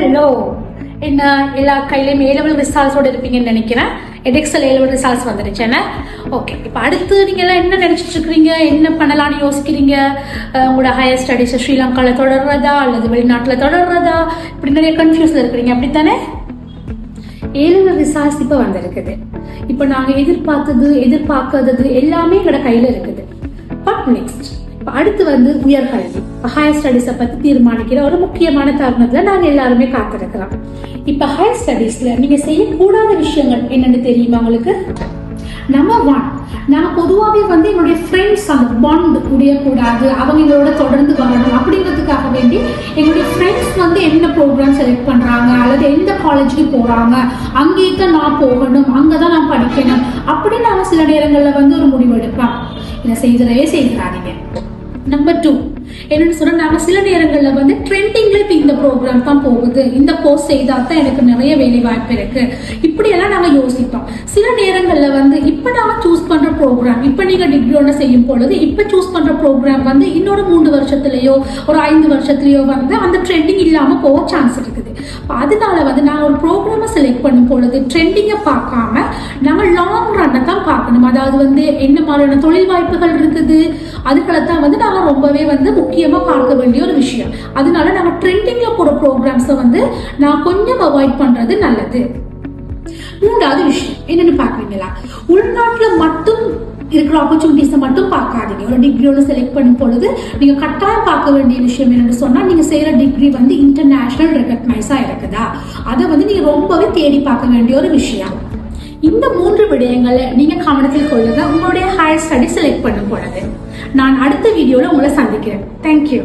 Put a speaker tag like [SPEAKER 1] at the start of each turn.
[SPEAKER 1] Hello, என்ன எல்லா கையிலையும் A-level ரிசல்ட்ஸோட இருப்பீங்கன்னு நினைக்கிறேன். எடெக்ஸல் A-level ரிசல்ட்ஸ் வந்துருச்சேன்னா ஓகே. இப்போ அடுத்து நீங்க எல்லாம் என்ன நினைச்சிட்டு இருக்கிறீங்க, என்ன பண்ணலாம்னு யோசிக்கிறீங்க? உங்களோட ஹையர் ஸ்டடீஸ் ஸ்ரீலங்காவில் தொடர்றதா அல்லது வெளிநாட்டில் தொடர்றதா, இப்படி நிறைய கன்ஃபியூஸ்ல இருக்கிறீங்க அப்படித்தானே? A-level ரிசல்ட்ஸ் இப்போ வந்திருக்குது. இப்போ நாங்கள் எதிர்பார்க்காதது எல்லாமே எங்களோட கையில இருக்குது. பட் நெக்ஸ்ட் இப்போ அடுத்து உயர்கல்வி ஹையர் ஸ்டடீஸை பற்றி தீர்மானிக்கிற ஒரு முக்கியமான தருணத்தில் நாங்கள் எல்லாருமே காத்திருக்கிறோம். இப்போ ஹையர் ஸ்டடீஸில் நீங்கள் செய்யக்கூடாத விஷயங்கள் என்னென்னு தெரியுமா உங்களுக்கு? நம்பர் 1, நாங்கள் பொதுவாகவே எங்களுடைய ஃப்ரெண்ட்ஸ் அந்த பாண்ட் முடியக்கூடாது, அவங்களோட தொடர்ந்து வரணும் அப்படிங்கிறதுக்காக வேண்டி எங்களுடைய ஃப்ரெண்ட்ஸ் என்ன ப்ரோக்ராம் செலக்ட் பண்ணுறாங்க அல்லது எந்த காலேஜுக்கு போகிறாங்க, அங்கேயே தான் நான் போகணும், அங்கே தான் நான் படிக்கணும் அப்படின்னு நாங்கள் சில நேரங்களில் ஒரு முடிவு எடுப்போம். இதை செய்கிறாதீங்க. நம்பர் 2, என்னன்னு சொன்னா நாங்க சில நேரங்கள்ல ட்ரெண்டிங்ல இப்ப இந்த ப்ரோக்ராம் தான் போகுது, இந்த கோர்ஸ் செய்தா தான் எனக்கு நிறைய வேலை வாய்ப்பு இருக்கு, இப்படி எல்லாம் நாங்க யோசிப்போம். சில நேரங்கள்ல இப்ப நாம சூஸ் பண்ற ப்ரோக்ராம், இப்ப நீங்க டிகிரி ஒன்று செய்யும் பொழுது இப்ப சூஸ் பண்ற ப்ரோக்ராம் இன்னொரு 3 வருஷத்துலயோ ஒரு 5 வருஷத்துலயோ அந்த ட்ரெண்டிங் இல்லாம போக சான்ஸ் இருக்குது. அதனால நாங்க ஒரு ப்ரோக்ராம செலக்ட் பண்ணும் பொழுது ட்ரெண்டிங்கை பார்க்காம நாங்க லாங் ரன்னை தான் பார்க்கணும். அதாவது என்ன மாதிரியான தொழில் வாய்ப்புகள் இருக்குது அதுக்களை தான் நாங்க ரொம்பவே முக்கியமா பார்க்க வேண்டிய ஒரு விஷயம். அதனால நாங்க ட்ரெண்டிங்ல போற ப்ரோக்ராம்ஸை நான் கொஞ்சம் அவாய்ட் பண்றது நல்லது. 3வது விஷயம் என்னன்னு பாக்குறீங்களா, உள்நாட்டுல மட்டும் இருக்கிற ஆப்பர்ச்சுனிட்டிஸை மட்டும் பார்க்காதீங்க. ஒரு டிகிரியோட செலக்ட் பண்ணும் பொழுது நீங்க கட்டாயம் பார்க்க வேண்டிய விஷயம் என்னன்னு சொன்னா, நீங்க செய்யற டிகிரி இன்டர்நேஷனல் ரெகக்னைஸா இருக்குதா, அதை நீங்க ரொம்பவே தேடி பார்க்க வேண்டிய ஒரு விஷயம். இந்த 3 விடயங்களை நீங்க கவனத்தில் கொள்ளுங்க உங்களுடைய ஹையர் ஸ்டடி செலக்ட் பண்ணும் பொழுது. நான் அடுத்த வீடியோல உங்களை சந்திக்கிறேன். தேங்க்யூ.